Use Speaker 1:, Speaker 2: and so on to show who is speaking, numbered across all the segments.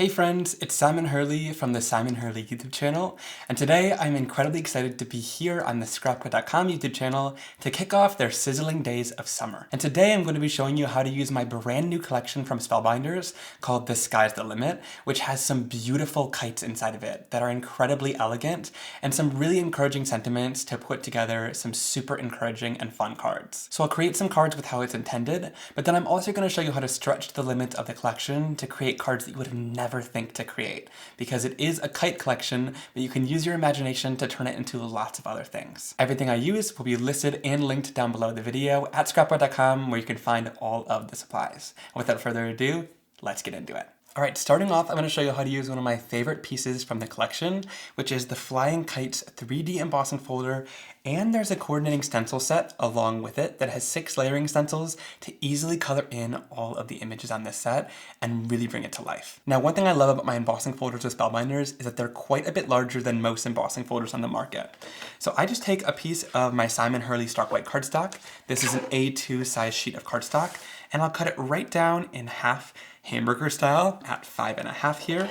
Speaker 1: Hey friends, it's Simon Hurley from the Simon Hurley YouTube channel, and today I'm incredibly excited to be here on the Scrapbook.com YouTube channel to kick off their sizzling days of summer. And today I'm going to be showing you how to use my brand new collection from Spellbinders called The Sky's the Limit, which has some beautiful kites inside of it that are incredibly elegant and some really encouraging sentiments to put together some super encouraging and fun cards. So I'll create some cards with how it's intended, but then I'm also going to show you how to stretch the limits of the collection to create cards that you would have never think to create, because it is a kite collection, but you can use your imagination to turn it into lots of other things. Everything I use will be listed and linked down below the video at Scrapbook.com, where you can find all of the supplies. And without further ado, let's get into it. Alright, starting off, I'm going to show you how to use one of my favorite pieces from the collection, which is the Flying Kites 3D embossing folder, and there's a coordinating stencil set along with it that has 6 layering stencils to easily color in all of the images on this set and really bring it to life. Now, one thing I love about my embossing folders with Spellbinders is that they're quite a bit larger than most embossing folders on the market. So I just take a piece of my Simon Hurley Stark White cardstock. This is an A2 size sheet of cardstock, and I'll cut it right down in half, hamburger style at 5.5 here.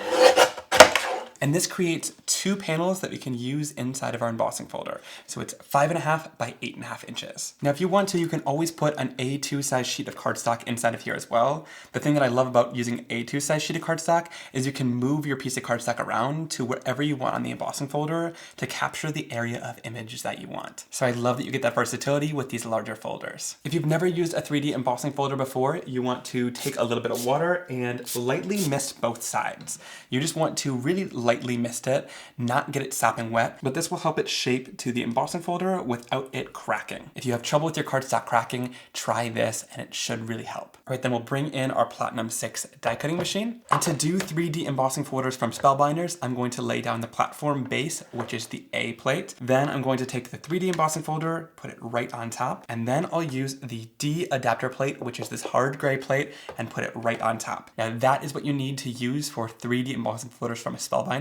Speaker 1: And this creates 2 panels that we can use inside of our embossing folder. So it's 5.5 by 8.5 inches. Now, if you want to, you can always put an A2 size sheet of cardstock inside of here as well. The thing that I love about using an A2 size sheet of cardstock is you can move your piece of cardstock around to wherever you want on the embossing folder to capture the area of images that you want. So I love that you get that versatility with these larger folders. If you've never used a 3D embossing folder before, you want to take a little bit of water and lightly mist both sides. You just want to really lightly mist it, not get it sopping wet, but this will help it shape to the embossing folder without it cracking. If you have trouble with your cardstock cracking, try this and it should really help. All right, then we'll bring in our Platinum 6 die cutting machine. And to do 3D embossing folders from Spellbinders, I'm going to lay down the platform base, which is the A plate. Then I'm going to take the 3D embossing folder, put it right on top, and then I'll use the D adapter plate, which is this hard gray plate, and put it right on top. Now that is what you need to use for 3D embossing folders from Spellbinders,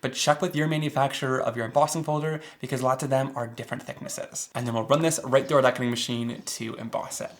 Speaker 1: but check with your manufacturer of your embossing folder because lots of them are different thicknesses. And then we'll run this right through our die cutting machine to emboss it.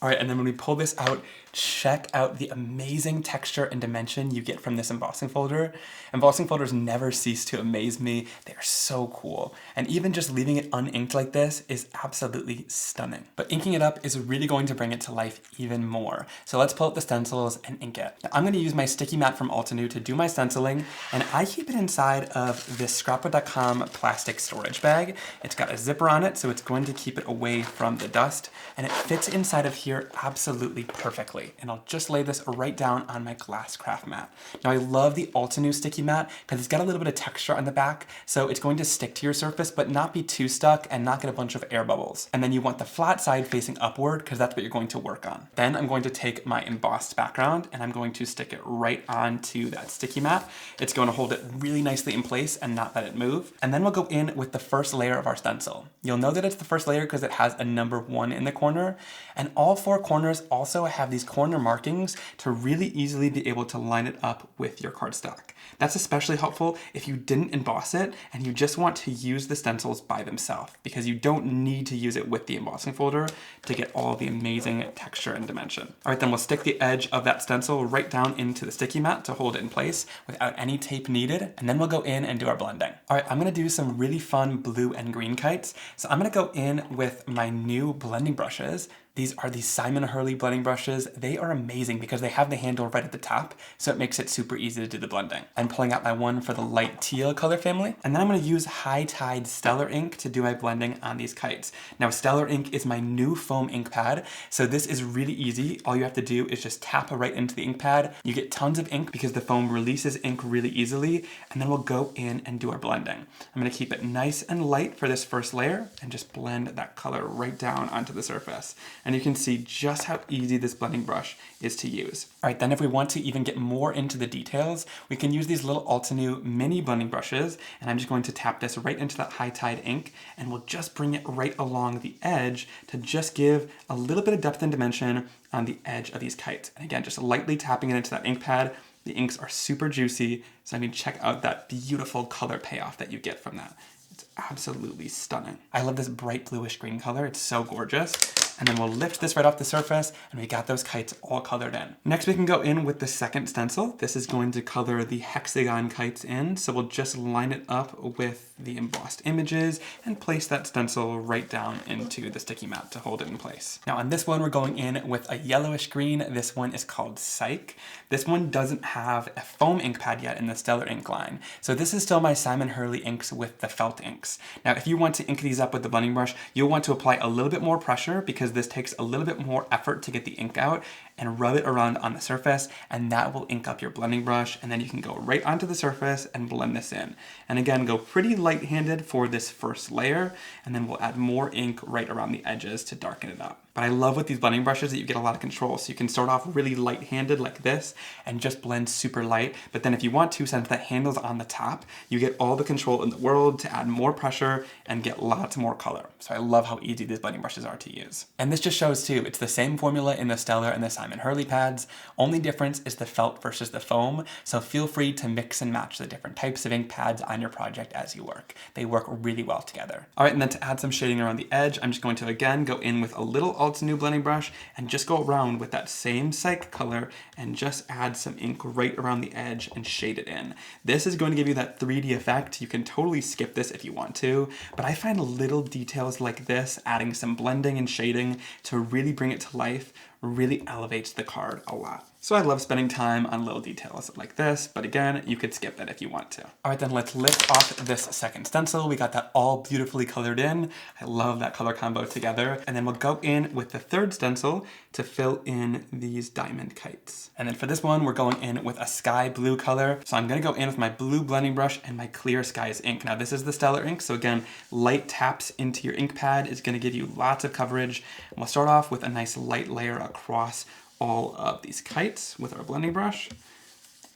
Speaker 1: All right, and then when we pull this out, check out the amazing texture and dimension you get from this embossing folder. Embossing folders never cease to amaze me. They are so cool. And even just leaving it uninked like this is absolutely stunning. But inking it up is really going to bring it to life even more. So let's pull out the stencils and ink it. Now, I'm gonna use my sticky mat from Altenew to do my stenciling, and I keep it inside of this Scrapbook.com plastic storage bag. It's got a zipper on it, so it's going to keep it away from the dust, and it fits inside of here absolutely perfectly. And I'll just lay this right down on my glass craft mat. Now I love the Altenew sticky mat because it's got a little bit of texture on the back, so it's going to stick to your surface but not be too stuck and not get a bunch of air bubbles. And then you want the flat side facing upward because that's what you're going to work on. Then I'm going to take my embossed background and I'm going to stick it right onto that sticky mat. It's going to hold it really nicely in place and not let it move. And then we'll go in with the first layer of our stencil. You'll know that it's the first layer because it has a number 1 in the corner, and all 4 corners also have these corner markings to really easily be able to line it up with your cardstock. That's especially helpful if you didn't emboss it and you just want to use the stencils by themselves, because you don't need to use it with the embossing folder to get all the amazing texture and dimension. All right, then we'll stick the edge of that stencil right down into the sticky mat to hold it in place without any tape needed, and then we'll go in and do our blending. All right, I'm gonna do some really fun blue and green kites. So I'm gonna go in with my new blending brushes. These are the Simon Hurley blending brushes. They are amazing because they have the handle right at the top, so it makes it super easy to do the blending. I'm pulling out my one for the light teal color family, and then I'm gonna use High Tide Stellar ink to do my blending on these kites. Now, Stellar ink is my new foam ink pad, so this is really easy. All you have to do is just tap right into the ink pad. You get tons of ink because the foam releases ink really easily, and then we'll go in and do our blending. I'm gonna keep it nice and light for this first layer and just blend that color right down onto the surface. And you can see just how easy this blending brush is to use. All right, then if we want to even get more into the details, we can use these little Altenew mini blending brushes, and I'm just going to tap this right into that High Tide ink, and we'll just bring it right along the edge to just give a little bit of depth and dimension on the edge of these kites. And again, just lightly tapping it into that ink pad. The inks are super juicy, so I mean, check out that beautiful color payoff that you get from that. It's absolutely stunning. I love this bright bluish green color. It's so gorgeous. And then we'll lift this right off the surface and we got those kites all colored in. Next we can go in with the second stencil. This is going to color the hexagon kites in. So we'll just line it up with the embossed images and place that stencil right down into the sticky mat to hold it in place. Now on this one, we're going in with a yellowish green. This one is called Psych. This one doesn't have a foam ink pad yet in the Stellar ink line. So this is still my Simon Hurley inks with the felt inks. Now, if you want to ink these up with the blending brush, you'll want to apply a little bit more pressure because this takes a little bit more effort to get the ink out, and rub it around on the surface, and that will ink up your blending brush, and then you can go right onto the surface and blend this in. And again, go pretty light-handed for this first layer, and then we'll add more ink right around the edges to darken it up. But I love with these blending brushes that you get a lot of control. So you can start off really light-handed like this and just blend super light. But then if you want to, since that handle's on the top, you get all the control in the world to add more pressure and get lots more color. So I love how easy these blending brushes are to use. And this just shows too, it's the same formula in the Stellar and the Simon Hurley pads. Only difference is the felt versus the foam. So feel free to mix and match the different types of ink pads on your project as you work. They work really well together. All right, and then to add some shading around the edge, I'm just going to again go in with a little New blending brush and just go around with that same Psych color and just add some ink right around the edge and shade it in. This is going to give you that 3D effect. You can totally skip this if you want to, but I find little details like this, adding some blending and shading to really bring it to life, really elevates the card a lot. So I love spending time on little details like this, but again, you could skip that if you want to. All right, then let's lift off this second stencil. We got that all beautifully colored in. I love that color combo together. And then we'll go in with the third stencil to fill in these diamond kites. And then for this one, we're going in with a sky blue color. So I'm gonna go in with my blue blending brush and my Clear Skies ink. Now this is the Stellar ink, so again, light taps into your ink pad is gonna give you lots of coverage. And we'll start off with a nice light layer across all of these kites with our blending brush.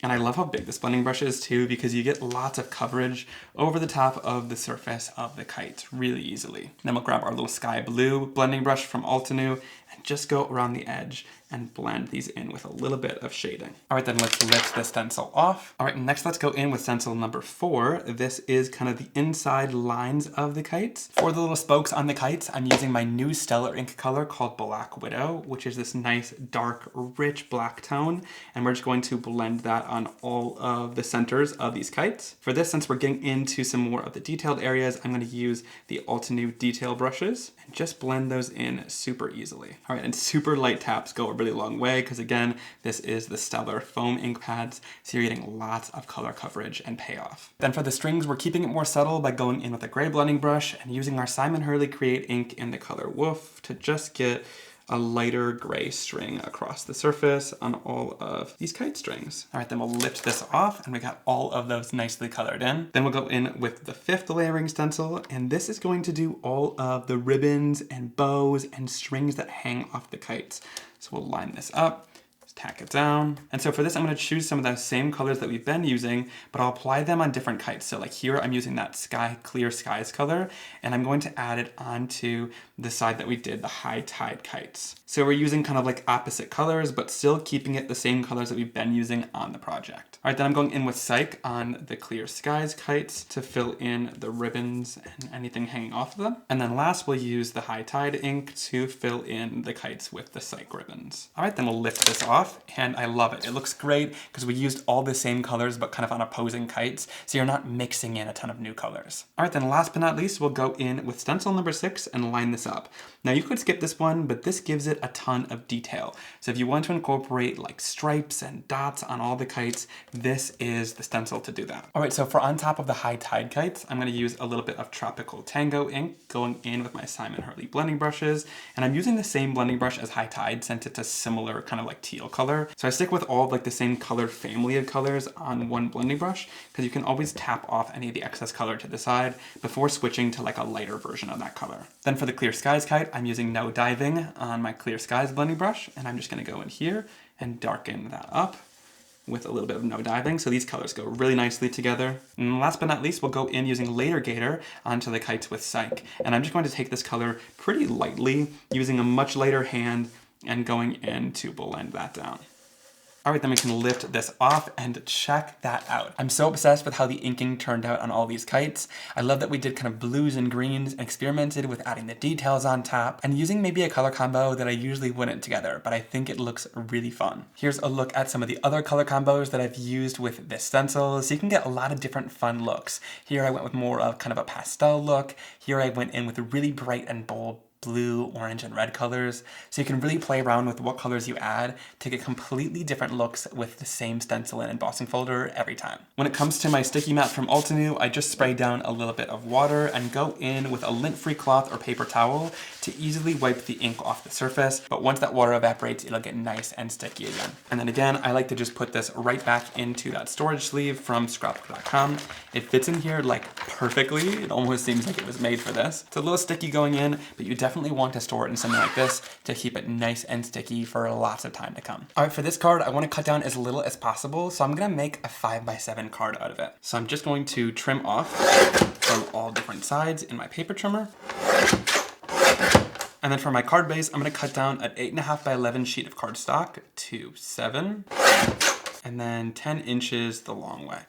Speaker 1: And I love how big this blending brush is too, because you get lots of coverage over the top of the surface of the kite really easily. Then we'll grab our little sky blue blending brush from Altenew and just go around the edge and blend these in with a little bit of shading. All right, then let's lift the stencil off. All right, next let's go in with stencil number 4. This is kind of the inside lines of the kites. For the little spokes on the kites, I'm using my new Stellar ink color called Black Widow, which is this nice, dark, rich black tone. And we're just going to blend that on all of the centers of these kites. For this, since we're getting into some more of the detailed areas, I'm gonna use the Altenew detail brushes and just blend those in super easily. All right, and super light taps go a really long way because again, this is the Stellar foam ink pads, so you're getting lots of color coverage and payoff. Then for the strings, we're keeping it more subtle by going in with a gray blending brush and using our Simon Hurley Create ink in the color Wolf to just get a lighter gray string across the surface on all of these kite strings. All right, then we'll lift this off and we got all of those nicely colored in. Then we'll go in with the 5th layering stencil, and this is going to do all of the ribbons and bows and strings that hang off the kites. So we'll line this up, tack it down. And so for this, I'm gonna choose some of those same colors that we've been using, but I'll apply them on different kites. So like here, I'm using that Clear Skies color, and I'm going to add it onto the side that we did the high tide kites. So we're using kind of like opposite colors, but still keeping it the same colors that we've been using on the project. All right, then I'm going in with Psych on the Clear Skies kites to fill in the ribbons and anything hanging off of them. And then last, we'll use the high tide ink to fill in the kites with the Psych ribbons. All right, then we'll lift this off, and I love it. It looks great because we used all the same colors, but kind of on opposing kites, so you're not mixing in a ton of new colors. All right, then last but not least, we'll go in with stencil number 6 and line this up. Now you could skip this one, but this gives it a ton of detail. So if you want to incorporate like stripes and dots on all the kites, this is the stencil to do that. All right, so for on top of the high tide kites, I'm gonna use a little bit of Tropical Tango ink going in with my Simon Hurley blending brushes. And I'm using the same blending brush as high tide since it's a similar kind of like teal color. So I stick with all of like the same color family of colors on one blending brush because you can always tap off any of the excess color to the side before switching to like a lighter version of that color. Then for the Clear Skies kite, I'm using No Diving on my Clear Skies blending brush, and I'm just gonna go in here and darken that up with a little bit of No Diving, so these colors go really nicely together. And last but not least, we'll go in using Later Gator onto the kites with Psych. And I'm just going to take this color pretty lightly, using a much lighter hand and going in to blend that down. All right, then we can lift this off and check that out. I'm so obsessed with how the inking turned out on all these kites. I love that we did kind of blues and greens and experimented with adding the details on top and using maybe a color combo that I usually wouldn't together, but I think it looks really fun. Here's a look at some of the other color combos that I've used with this stencil, so you can get a lot of different fun looks. Here I went with more of kind of a pastel look. Here I went in with really bright and bold blue, orange, and red colors. So you can really play around with what colors you add to get completely different looks with the same stencil and embossing folder every time. When it comes to my sticky mat from Altenew, I just spray down a little bit of water and go in with a lint-free cloth or paper towel to easily wipe the ink off the surface. But once that water evaporates, it'll get nice and sticky again. And then again, I like to just put this right back into that storage sleeve from Scrapbook.com. It fits in here like perfectly. It almost seems like it was made for this. It's a little sticky going in, but you definitely want to store it in something like this to keep it nice and sticky for lots of time to come. All right, for this card, I want to cut down as little as possible, so I'm gonna make a 5x7 card out of it. So I'm just going to trim off from all different sides in my paper trimmer. And then for my card base, I'm gonna cut down an 8.5x11 sheet of cardstock to 7, and then 10 inches the long way.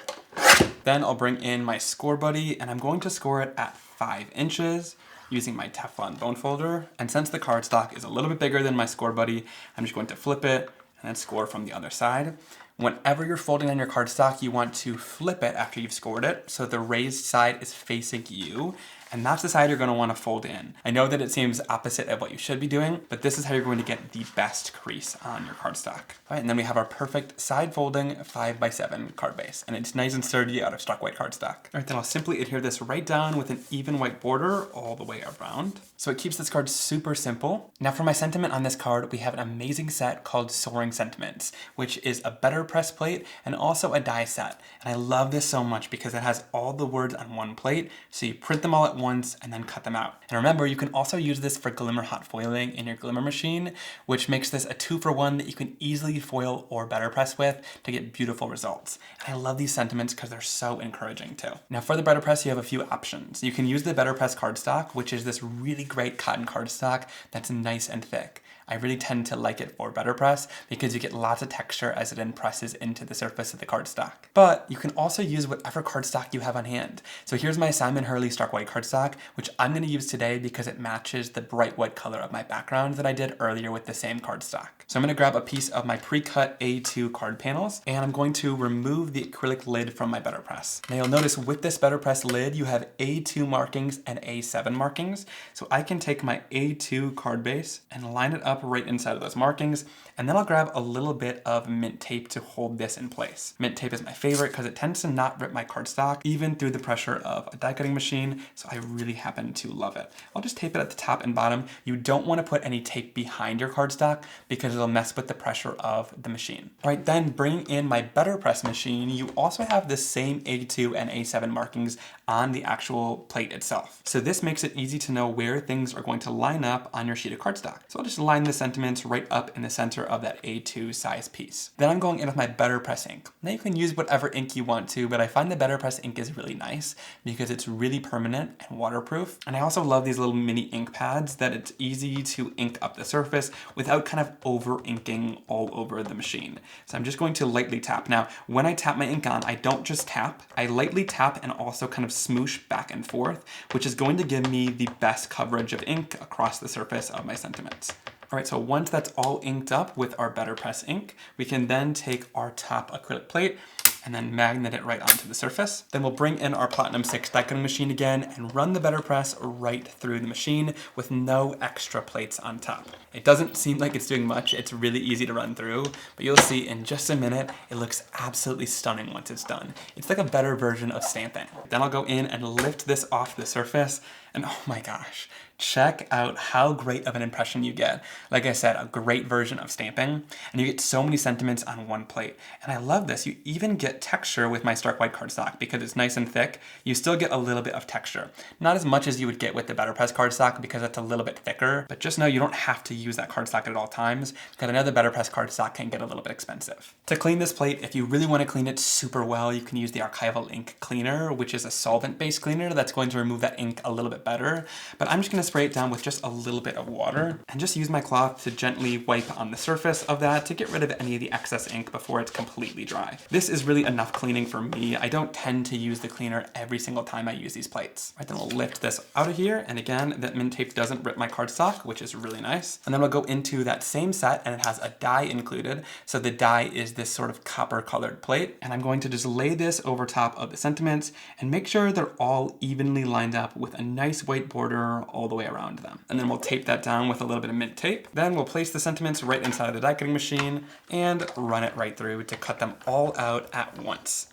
Speaker 1: Then I'll bring in my score buddy, and I'm going to score it at 5 inches using my Teflon bone folder. And since the cardstock is a little bit bigger than my score buddy, I'm just going to flip it and then score from the other side. Whenever you're folding on your cardstock, you want to flip it after you've scored it so the raised side is facing you, and that's the side you're going to want to fold in. I know that it seems opposite of what you should be doing, but this is how you're going to get the best crease on your cardstock. All right, and then we have our perfect side folding 5x7 card base, and it's nice and sturdy out of stock white cardstock. All right, then I'll simply adhere this right down with an even white border all the way around. So it keeps this card super simple. Now for my sentiment on this card, we have an amazing set called Soaring Sentiments, which is a better press plate and also a die set. And I love this so much because it has all the words on one plate, so you print them all at once and then cut them out. And remember, you can also use this for glimmer hot foiling in your glimmer machine, which makes this a 2-for-1 that you can easily foil or better press with to get beautiful results. And I love these sentiments because they're so encouraging too. Now for the better press, you have a few options. You can use the better press cardstock, which is this really great cotton cardstock that's nice and thick. I really tend to like it for better press because you get lots of texture as it then presses into the surface of the cardstock. But you can also use whatever cardstock you have on hand. So here's my Simon Hurley stark white cardstock, which I'm going to use today because it matches the bright white color of my background that I did earlier with the same cardstock. So I'm going to grab a piece of my pre-cut A2 card panels, and I'm going to remove the acrylic lid from my better press. Now you'll notice with this better press lid, you have A2 markings and A7 markings. So I can take my A2 card base and line it up right inside of those markings, and then I'll grab a little bit of mint tape to hold this in place. Mint tape is my favorite because it tends to not rip my cardstock even through the pressure of a die cutting machine, so I really happen to love it. I'll just tape it at the top and bottom. You don't want to put any tape behind your cardstock because it'll mess with the pressure of the machine. All right, then bringing in my better press machine, you also have the same A2 and A7 markings on the actual plate itself. So this makes it easy to know where things are going to line up on your sheet of cardstock. So I'll just line the sentiments right up in the center of that A2 size piece. Then I'm going in with my better press ink. Now you can use whatever ink you want to, but I find the better press ink is really nice because it's really permanent and waterproof. And I also love these little mini ink pads that it's easy to ink up the surface without kind of over inking all over the machine. So I'm just going to lightly tap. Now, when I tap my ink on, I don't just tap, I lightly tap and also kind of smoosh back and forth, which is going to give me the best coverage of ink across the surface of my sentiments. All right, so once that's all inked up with our better press ink, we can then take our top acrylic plate and then magnet it right onto the surface. Then we'll bring in our Platinum 6 die cutting machine again and run the better press right through the machine with no extra plates on top. It doesn't seem like it's doing much. It's really easy to run through, but you'll see in just a minute, it looks absolutely stunning once it's done. It's like a better version of stamping. Then I'll go in and lift this off the surface, and oh my gosh, check out how great of an impression you get. Like I said, a great version of stamping, and you get so many sentiments on one plate. And I love this. You even get texture with my stark white cardstock because it's nice and thick. You still get a little bit of texture. Not as much as you would get with the better press cardstock because it's a little bit thicker, but just know you don't have to use that cardstock at all times because I know the better press cardstock can get a little bit expensive. To clean this plate, if you really want to clean it super well, you can use the Archival Ink Cleaner, which is a solvent-based cleaner that's going to remove that ink a little bit better. But I'm just going to to spray it down with just a little bit of water and just use my cloth to gently wipe on the surface of that to get rid of any of the excess ink before it's completely dry. This is really enough cleaning for me. I don't tend to use the cleaner every single time I use these plates. All right, then we'll lift this out of here. And again, that mint tape doesn't rip my cardstock, which is really nice. And then we'll go into that same set, and it has a die included. So the die is this sort of copper colored plate. And I'm going to just lay this over top of the sentiments and make sure they're all evenly lined up with a nice white border all the way around them. And then we'll tape that down with a little bit of mint tape. Then we'll place the sentiments right inside of the die cutting machine and run it right through to cut them all out at once.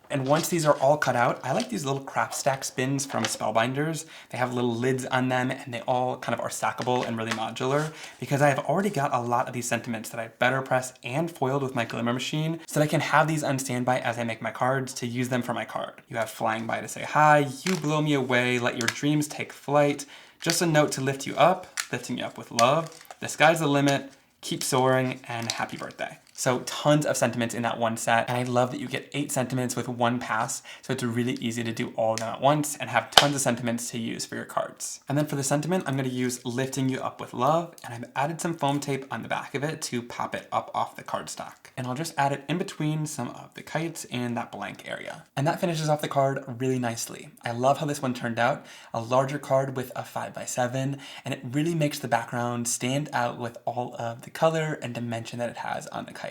Speaker 1: And once these are all cut out, I like these little craft stack spins from Spellbinders. They have little lids on them and they all kind of are stackable and really modular because I have already got a lot of these sentiments that I better pressed and foiled with my glimmer machine so that I can have these on standby as I make my cards to use them for my card. You have flying by to say hi, you blow me away, let your dreams take flight, just a note to lift you up, lifting you up with love, the sky's the limit, keep soaring, and happy birthday. So tons of sentiments in that one set, and I love that you get 8 sentiments with one pass, so it's really easy to do all of them at once and have tons of sentiments to use for your cards. And then for the sentiment, I'm going to use lifting you up with love, and I've added some foam tape on the back of it to pop it up off the cardstock. And I'll just add it in between some of the kites and that blank area. And that finishes off the card really nicely. I love how this one turned out, a larger card with a 5x7, and it really makes the background stand out with all of the color and dimension that it has on the kite.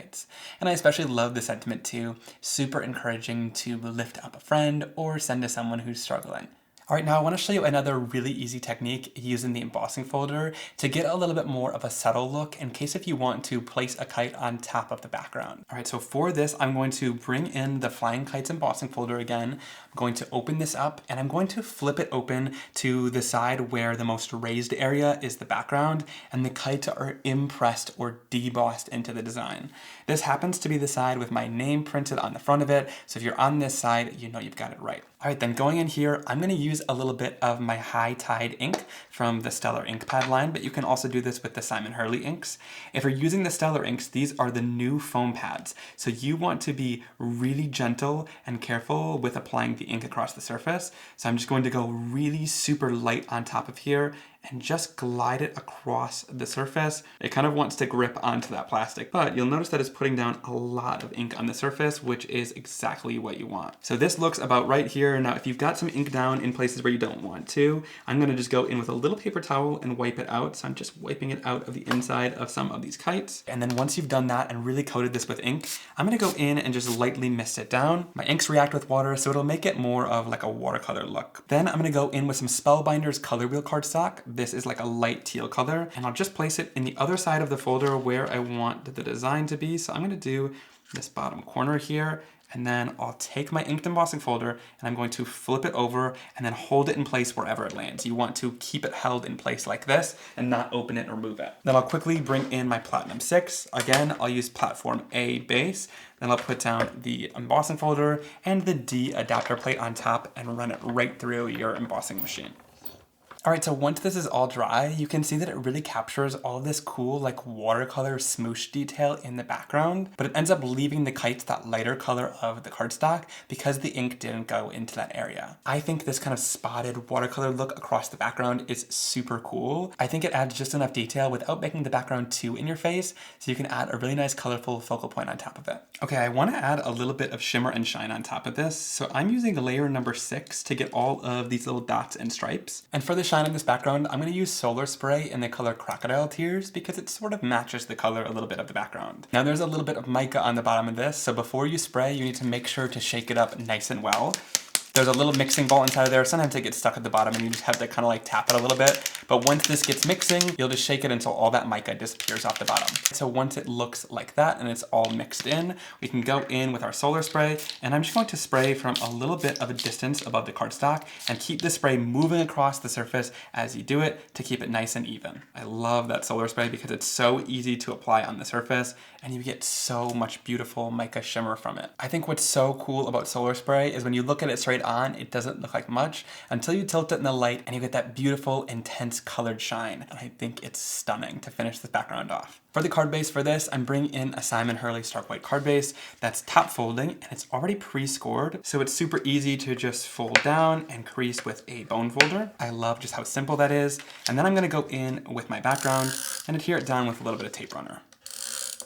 Speaker 1: And I especially love the sentiment too. Super encouraging to lift up a friend or send to someone who's struggling. All right, now I want to show you another really easy technique using the embossing folder to get a little bit more of a subtle look in case if you want to place a kite on top of the background. All right, so for this, I'm going to bring in the Flying Kites embossing folder again. I'm going to open this up and I'm going to flip it open to the side where the most raised area is the background and the kites are impressed or debossed into the design. This happens to be the side with my name printed on the front of it, so if you're on this side, you know you've got it right. All right, then going in here, I'm going to use a little bit of my High Tide ink from the Stellar ink pad line, but you can also do this with the Simon Hurley inks. If you're using the Stellar inks, these are the new foam pads. So you want to be really gentle and careful with applying the ink across the surface. So I'm just going to go really super light on top of here and just glide it across the surface. It kind of wants to grip onto that plastic, but you'll notice that it's putting down a lot of ink on the surface, which is exactly what you want. So this looks about right here. Now, if you've got some ink down in places where you don't want to, I'm gonna just go in with a little paper towel and wipe it out. So I'm just wiping it out of the inside of some of these kites. And then once you've done that and really coated this with ink, I'm gonna go in and just lightly mist it down. My inks react with water, so it'll make it more of like a watercolor look. Then I'm gonna go in with some Spellbinders color wheel cardstock. This is like a light teal color, and I'll just place it in the other side of the folder where I want the design to be. So I'm gonna do this bottom corner here, and then I'll take my inked embossing folder and I'm going to flip it over and then hold it in place wherever it lands. You want to keep it held in place like this and not open it or move it. Then I'll quickly bring in my Platinum 6. Again, I'll use Platform A base. Then I'll put down the embossing folder and the D adapter plate on top and run it right through your embossing machine. All right, so once this is all dry, you can see that it really captures all of this cool like watercolor smoosh detail in the background, but it ends up leaving the kites that lighter color of the cardstock because the ink didn't go into that area. I think this kind of spotted watercolor look across the background is super cool. I think it adds just enough detail without making the background too in your face, so you can add a really nice colorful focal point on top of it. Okay, I want to add a little bit of shimmer and shine on top of this, so I'm using layer number 6 to get all of these little dots and stripes. And for the shine in this background, I'm going to use Solar Spray in the color Crocodile Tears because it sort of matches the color a little bit of the background. Now there's a little bit of mica on the bottom of this, so before you spray, you need to make sure to shake it up nice and well. There's a little mixing bowl inside of there. Sometimes it gets stuck at the bottom and you just have to kind of like tap it a little bit. But once this gets mixing, you'll just shake it until all that mica disappears off the bottom. So once it looks like that and it's all mixed in, we can go in with our Solar Spray, and I'm just going to spray from a little bit of a distance above the cardstock and keep the spray moving across the surface as you do it to keep it nice and even. I love that Solar Spray because it's so easy to apply on the surface and you get so much beautiful mica shimmer from it. I think what's so cool about Solar Spray is when you look at it straight on, it doesn't look like much until you tilt it in the light and you get that beautiful, intense colored shine. And I think it's stunning to finish this background off. For the card base for this, I'm bringing in a Simon Hurley Stark White card base that's top folding and it's already pre-scored. So it's super easy to just fold down and crease with a bone folder. I love just how simple that is. And then I'm gonna go in with my background and adhere it down with a little bit of tape runner.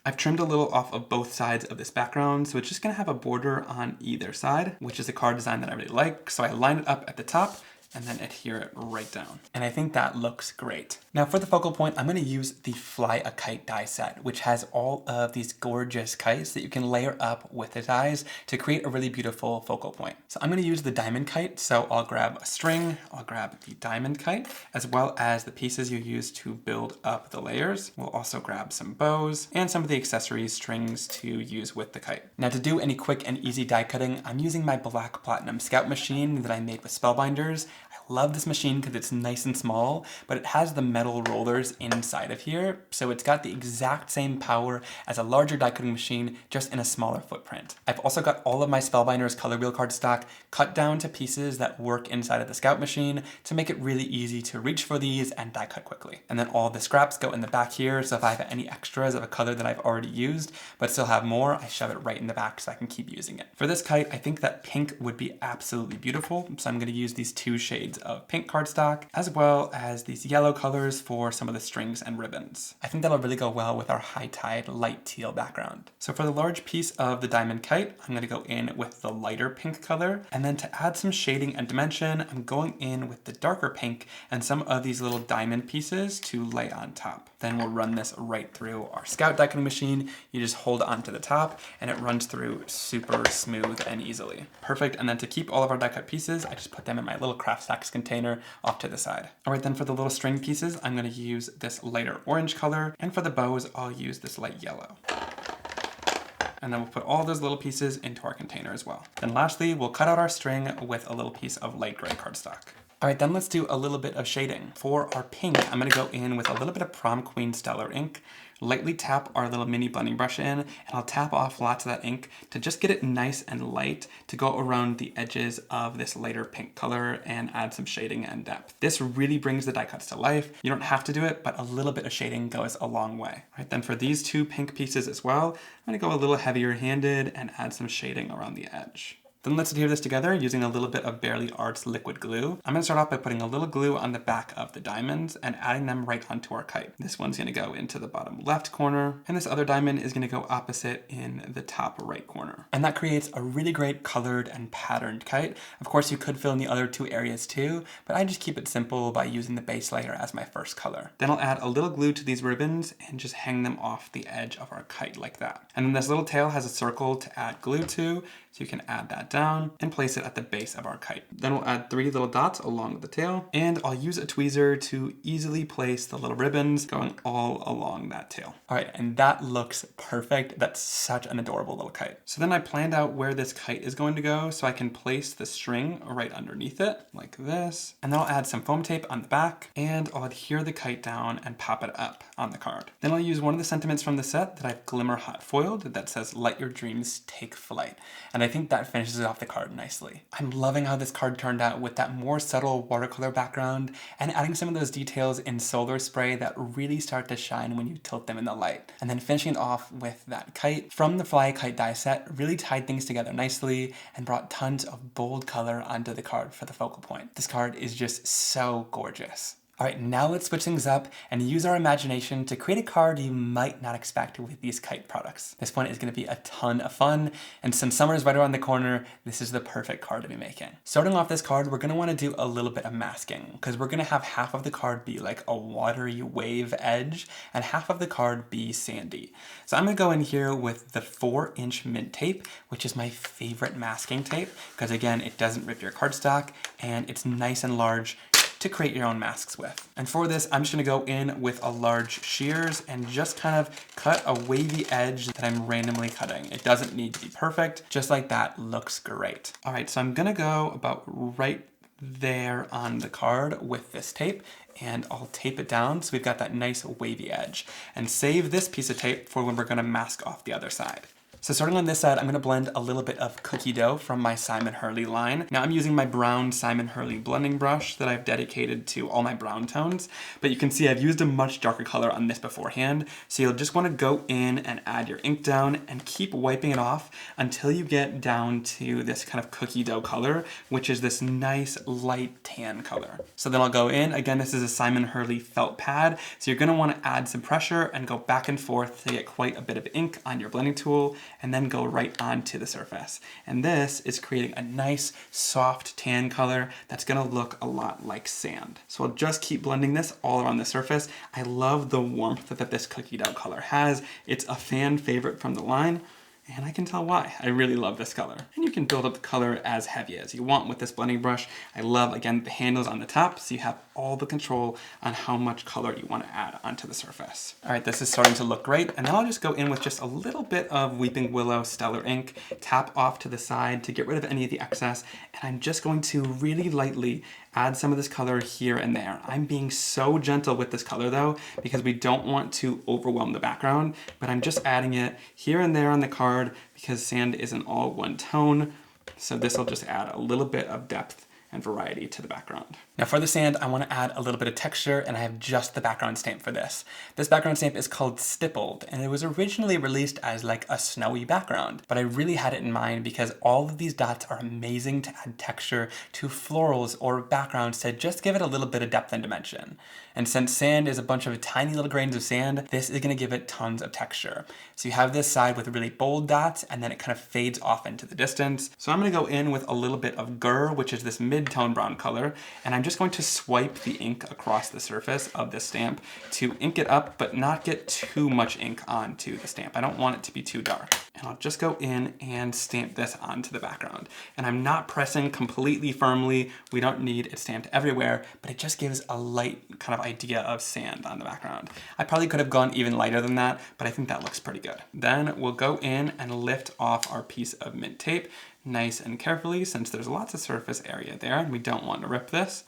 Speaker 1: I've trimmed a little off of both sides of this background, so it's just gonna have a border on either side, which is a card design that I really like. So I line it up at the top and then adhere it right down. And I think that looks great. Now for the focal point, I'm gonna use the Fly a Kite die set, which has all of these gorgeous kites that you can layer up with the dies to create a really beautiful focal point. So I'm gonna use the diamond kite, so I'll grab a string, I'll grab the diamond kite, as well as the pieces you use to build up the layers. We'll also grab some bows and some of the accessories strings to use with the kite. Now to do any quick and easy die cutting, I'm using my black platinum scout machine that I made with Spellbinders. I love this machine because it's nice and small, but it has the metal rollers inside of here, so it's got the exact same power as a larger die cutting machine, just in a smaller footprint. I've also got all of my Spellbinders color wheel cardstock cut down to pieces that work inside of the Scout machine to make it really easy to reach for these and die cut quickly. And then all the scraps go in the back here, so if I have any extras of a color that I've already used, but still have more, I shove it right in the back so I can keep using it. For this kite, I think that pink would be absolutely beautiful, so I'm gonna use these two shades of pink cardstock, as well as these yellow colors for some of the strings and ribbons. I think that'll really go well with our high tide light teal background. So for the large piece of the diamond kite, I'm gonna go in with the lighter pink color, and then to add some shading and dimension, I'm going in with the darker pink and some of these little diamond pieces to lay on top. Then we'll run this right through our Scout die cutting machine. You just hold on to the top and it runs through super smooth and easily. Perfect, and then to keep all of our die cut pieces, I just put them in my little craft stacks container off to the side. All right, then for the little string pieces, I'm gonna use this lighter orange color, and for the bows, I'll use this light yellow. And then we'll put all those little pieces into our container as well. Then lastly, we'll cut out our string with a little piece of light gray cardstock. All right, then let's do a little bit of shading. For our pink, I'm gonna go in with a little bit of Prom Queen Stellar ink, lightly tap our little mini blending brush in, and I'll tap off lots of that ink to just get it nice and light to go around the edges of this lighter pink color and add some shading and depth. This really brings the die cuts to life. You don't have to do it, but a little bit of shading goes a long way. All right, then for these two pink pieces as well, I'm gonna go a little heavier handed and add some shading around the edge. Then let's adhere this together using a little bit of Barely Arts liquid glue. I'm gonna start off by putting a little glue on the back of the diamonds and adding them right onto our kite. This one's gonna go into the bottom left corner, and this other diamond is gonna go opposite in the top right corner. And that creates a really great colored and patterned kite. Of course, you could fill in the other two areas too, but I just keep it simple by using the base layer as my first color. Then I'll add a little glue to these ribbons and just hang them off the edge of our kite like that. And then this little tail has a circle to add glue to, so you can add that down and place it at the base of our kite. Then we'll add 3 little dots along the tail, and I'll use a tweezer to easily place the little ribbons going all along that tail. All right, and that looks perfect. That's such an adorable little kite. So then I planned out where this kite is going to go so I can place the string right underneath it, like this. And then I'll add some foam tape on the back, and I'll adhere the kite down and pop it up on the card. Then I'll use one of the sentiments from the set that I've glimmer hot foiled that says, "Let your dreams take flight." And I think that finishes off the card nicely. I'm loving how this card turned out with that more subtle watercolor background and adding some of those details in solar spray that really start to shine when you tilt them in the light. And then finishing it off with that kite from the Fly a Kite die set really tied things together nicely and brought tons of bold color onto the card for the focal point. This card is just so gorgeous. All right, now let's switch things up and use our imagination to create a card you might not expect with these kite products. This one is gonna be a ton of fun, and since summer is right around the corner, this is the perfect card to be making. Starting off this card, we're gonna wanna do a little bit of masking, because we're gonna have half of the card be like a watery wave edge, and half of the card be sandy. So I'm gonna go in here with the 4-inch mint tape, which is my favorite masking tape, because again, it doesn't rip your cardstock, and it's nice and large to create your own masks with. And for this, I'm just gonna go in with a large shears and just kind of cut a wavy edge that I'm randomly cutting. It doesn't need to be perfect, just like that looks great. All right, so I'm gonna go about right there on the card with this tape, and I'll tape it down so we've got that nice wavy edge. And save this piece of tape for when we're gonna mask off the other side. So starting on this side, I'm gonna blend a little bit of cookie dough from my Simon Hurley line. Now I'm using my brown Simon Hurley blending brush that I've dedicated to all my brown tones, but you can see I've used a much darker color on this beforehand. So you'll just wanna go in and add your ink down and keep wiping it off until you get down to this kind of cookie dough color, which is this nice light tan color. So then I'll go in, again, this is a Simon Hurley felt pad. So you're gonna wanna add some pressure and go back and forth to get quite a bit of ink on your blending tool, and then go right onto the surface. And this is creating a nice soft tan color that's gonna look a lot like sand. So I'll just keep blending this all around the surface. I love the warmth that this cookie dough color has. It's a fan favorite from the line, and I can tell why. I really love this color. And you can build up the color as heavy as you want with this blending brush. I love, again, the handles on the top, so you have all the control on how much color you want to add onto the surface. All right, this is starting to look great, and then I'll just go in with just a little bit of Weeping Willow Stellar ink, tap off to the side to get rid of any of the excess, and I'm just going to really lightly add some of this color here and there. I'm being so gentle with this color though, because we don't want to overwhelm the background, but I'm just adding it here and there on the card because sand isn't all one tone. So this will just add a little bit of depth and variety to the background. Now for the sand, I want to add a little bit of texture, and I have just the background stamp for this. This background stamp is called Stippled, and it was originally released as like a snowy background, but I really had it in mind because all of these dots are amazing to add texture to florals or backgrounds to just give it a little bit of depth and dimension. And since sand is a bunch of tiny little grains of sand, this is going to give it tons of texture. So you have this side with really bold dots, and then it kind of fades off into the distance. So I'm going to go in with a little bit of Gur, which is this mid-tone brown color, and I'm just going to swipe the ink across the surface of this stamp to ink it up, but not get too much ink onto the stamp. I don't want it to be too dark. And I'll just go in and stamp this onto the background. And I'm not pressing completely firmly. We don't need it stamped everywhere, but it just gives a light kind of idea of sand on the background. I probably could have gone even lighter than that, but I think that looks pretty good. Then we'll go in and lift off our piece of mint tape nice and carefully, since there's lots of surface area there and we don't want to rip this.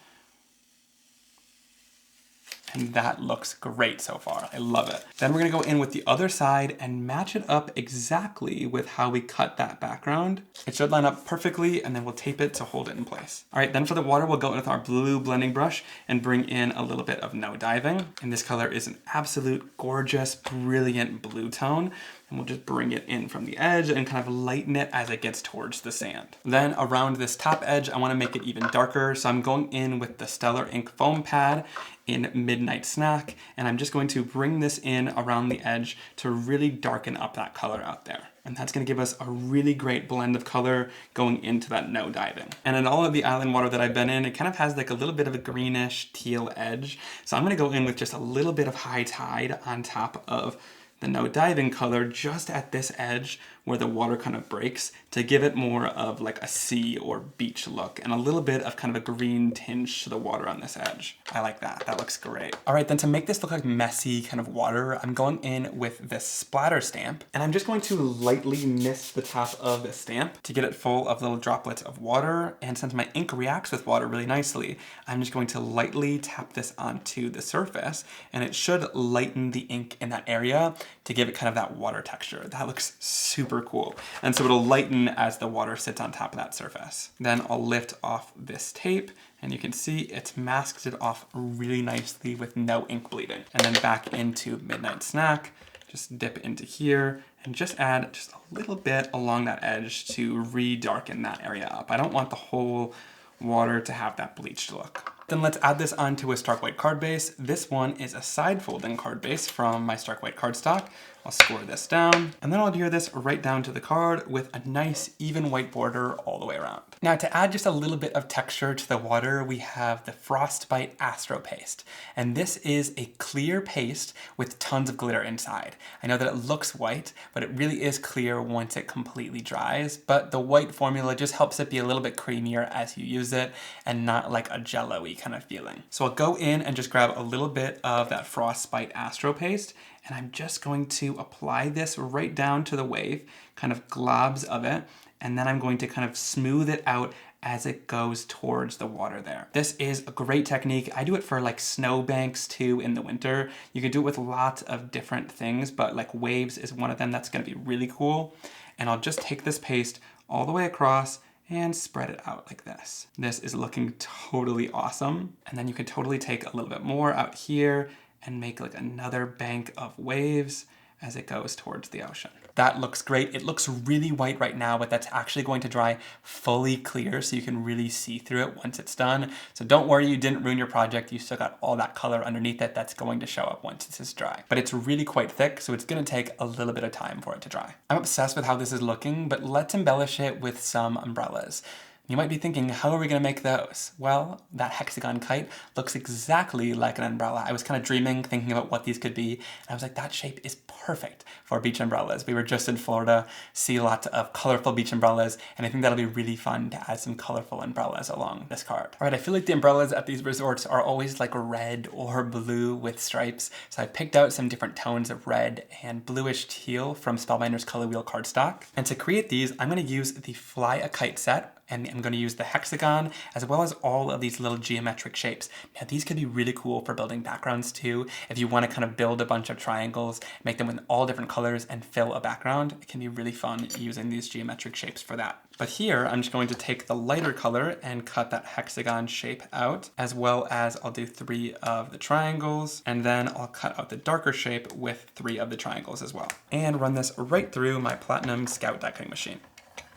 Speaker 1: And that looks great so far. I love it. Then we're gonna go in with the other side and match it up exactly with how we cut that background. It should line up perfectly, and then we'll tape it to hold it in place. All right, then for the water, we'll go in with our blue blending brush and bring in a little bit of No Diving. And this color is an absolute gorgeous, brilliant blue tone. And we'll just bring it in from the edge and kind of lighten it as it gets towards the sand. Then around this top edge, I want to make it even darker. So I'm going in with the Stellar Ink foam pad in Midnight Snack, and I'm just going to bring this in around the edge to really darken up that color out there. And that's going to give us a really great blend of color going into that No Diving. And in all of the island water that I've been in, it kind of has like a little bit of a greenish teal edge. So I'm going to go in with just a little bit of High Tide on top of the No Diving color just at this edge where the water kind of breaks to give it more of like a sea or beach look and a little bit of kind of a green tinge to the water on this edge. I like that. That looks great. All right, then to make this look like messy kind of water, I'm going in with this splatter stamp, and I'm just going to lightly mist the top of the stamp to get it full of little droplets of water. And since my ink reacts with water really nicely, I'm just going to lightly tap this onto the surface, and it should lighten the ink in that area to give it kind of that water texture. That looks super cool. And so it'll lighten as the water sits on top of that surface. Then I'll lift off this tape, and you can see it's masked it off really nicely with no ink bleeding. And then back into Midnight Snack, just dip into here and just add just a little bit along that edge to re-darken that area up. I don't want the whole water to have that bleached look. Then let's add this onto a Stark White card base. This one is a side folding card base from my Stark White cardstock. I'll score this down, and then I'll adhere this right down to the card with a nice even white border all the way around. Now to add just a little bit of texture to the water, we have the Frostbite Astro Paste. And this is a clear paste with tons of glitter inside. I know that it looks white, but it really is clear once it completely dries. But the white formula just helps it be a little bit creamier as you use it and not like a jello-y kind of feeling. So I'll go in and just grab a little bit of that Frostbite Astro Paste, and I'm just going to apply this right down to the wave, kind of globs of it, and then I'm going to kind of smooth it out as it goes towards the water there. This is a great technique. I do it for like snowbanks too in the winter. You can do it with lots of different things, but like waves is one of them that's gonna be really cool. and I'll just take this paste all the way across and spread it out like this. This is looking totally awesome. And then you can totally take a little bit more out here and make like another bank of waves as it goes towards the ocean. That looks great. It looks really white right now, but that's actually going to dry fully clear so you can really see through it once it's done. So don't worry, you didn't ruin your project. You still got all that color underneath it that's going to show up once this is dry. But it's really quite thick, so it's gonna take a little bit of time for it to dry. I'm obsessed with how this is looking, but let's embellish it with some umbrellas. You might be thinking, how are we gonna make those? Well, that hexagon kite looks exactly like an umbrella. I was kind of dreaming, thinking about what these could be, and I was like, that shape is perfect for beach umbrellas. We were just in Florida, see lots of colorful beach umbrellas, and I think that'll be really fun to add some colorful umbrellas along this card. All right, I feel like the umbrellas at these resorts are always like red or blue with stripes, so I picked out some different tones of red and bluish teal from Spellbinder's Color Wheel cardstock. And to create these, I'm gonna use the Fly a Kite set, and I'm going to use the hexagon as well as all of these little geometric shapes. Now these could be really cool for building backgrounds too. If you want to kind of build a bunch of triangles, make them with all different colors and fill a background, it can be really fun using these geometric shapes for that. But here I'm just going to take the lighter color and cut that hexagon shape out, as well as I'll do 3 of the triangles, and then I'll cut out the darker shape with 3 of the triangles as well. And run this right through my Platinum Scout die cutting machine.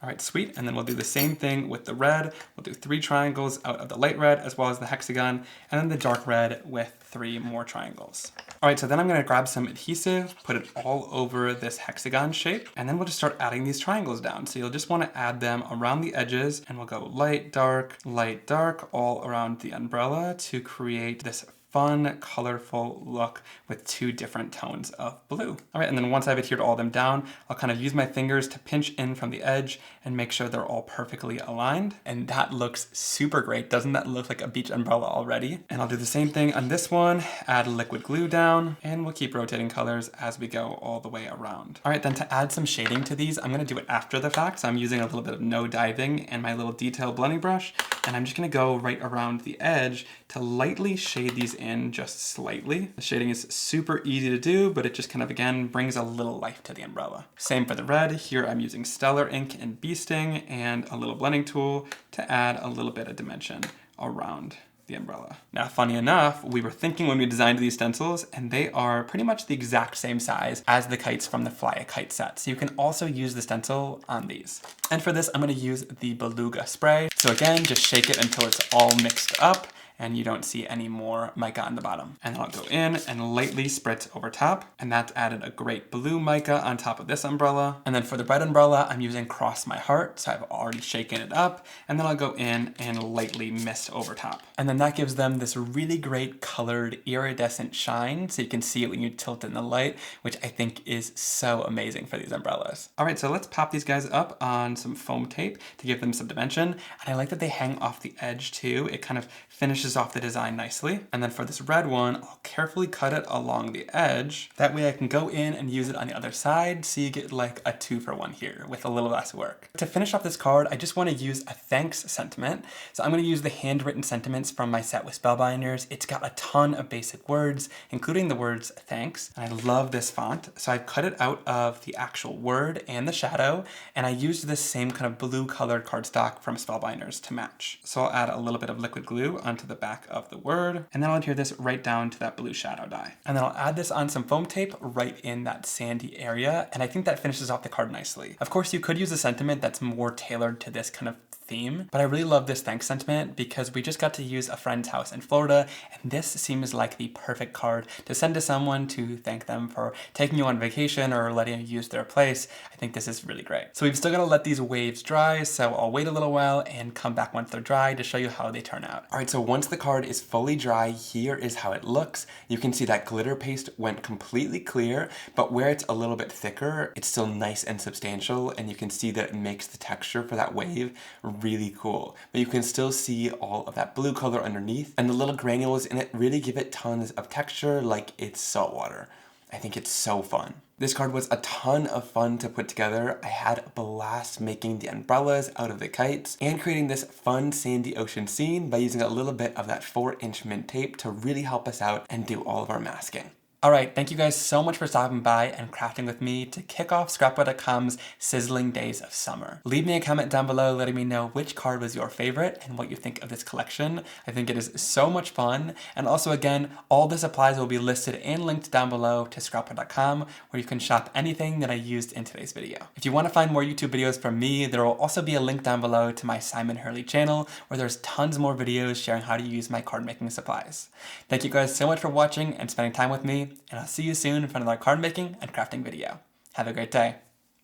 Speaker 1: All right, sweet, and then we'll do the same thing with the red. We'll do 3 triangles out of the light red as well as the hexagon, and then the dark red with 3 more triangles. All right, so then I'm gonna grab some adhesive, put it all over this hexagon shape, and then we'll just start adding these triangles down. So you'll just wanna add them around the edges, and we'll go light, dark, all around the umbrella to create this fun, colorful look with 2 different tones of blue. All right, and then once I've adhered all of them down, I'll kind of use my fingers to pinch in from the edge and make sure they're all perfectly aligned. And that looks super great. Doesn't that look like a beach umbrella already? And I'll do the same thing on this one, add liquid glue down, and we'll keep rotating colors as we go all the way around. All right, then to add some shading to these, I'm gonna do it after the fact. So I'm using a little bit of no diving and my little detail blending brush, and I'm just gonna go right around the edge to lightly shade these in just slightly. The shading is super easy to do, but it just kind of, again, brings a little life to the umbrella. Same for the red. Here I'm using Stellar ink and Bee Sting and a little blending tool to add a little bit of dimension around the umbrella. Now, funny enough, we were thinking when we designed these stencils, and they are pretty much the exact same size as the kites from the Fly a Kite set. So you can also use the stencil on these. And for this, I'm gonna use the Beluga spray. So again, just shake it until it's all mixed up and you don't see any more mica on the bottom. And then I'll go in and lightly spritz over top, and that's added a great blue mica on top of this umbrella. And then for the red umbrella, I'm using Cross My Heart, so I've already shaken it up, and then I'll go in and lightly mist over top. And then that gives them this really great colored iridescent shine, so you can see it when you tilt it in the light, which I think is so amazing for these umbrellas. All right, so let's pop these guys up on some foam tape to give them some dimension. And I like that they hang off the edge too. It kind of finishes off the design nicely. And then for this red one, I'll carefully cut it along the edge. That way I can go in and use it on the other side, so you get like a 2-for-1 here with a little less work. To finish off this card, I just want to use a thanks sentiment. So I'm going to use the handwritten sentiments from my set with Spellbinders. It's got a ton of basic words, including the words thanks. And I love this font. So I've cut it out of the actual word and the shadow, and I used this same kind of blue colored cardstock from Spellbinders to match. So I'll add a little bit of liquid glue onto the back of the word, and then I'll adhere this right down to that blue shadow die. And then I'll add this on some foam tape right in that sandy area, and I think that finishes off the card nicely. Of course, you could use a sentiment that's more tailored to this kind of theme, but I really love this thanks sentiment because we just got to use a friend's house in Florida, and this seems like the perfect card to send to someone to thank them for taking you on vacation or letting you use their place. I think this is really great. So we've still got to let these waves dry, so I'll wait a little while and come back once they're dry to show you how they turn out. All right, so once the card is fully dry, here is how it looks. You can see that glitter paste went completely clear, but where it's a little bit thicker, it's still nice and substantial, and you can see that it makes the texture for that wave really cool. But you can still see all of that blue color underneath, and the little granules in it really give it tons of texture like it's salt water. I think it's so fun. This card was a ton of fun to put together. I had a blast making the umbrellas out of the kites and creating this fun sandy ocean scene by using a little bit of that 4-inch mint tape to really help us out and do all of our masking. Alright, thank you guys so much for stopping by and crafting with me to kick off Scrapbook.com's sizzling days of summer. Leave me a comment down below letting me know which card was your favorite and what you think of this collection. I think it is so much fun. And also again, all the supplies will be listed and linked down below to Scrapbook.com, where you can shop anything that I used in today's video. If you want to find more YouTube videos from me, there will also be a link down below to my Simon Hurley channel, where there's tons more videos sharing how to use my card making supplies. Thank you guys so much for watching and spending time with me, and I'll see you soon for another card making and crafting video. Have a great day.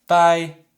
Speaker 1: Bye!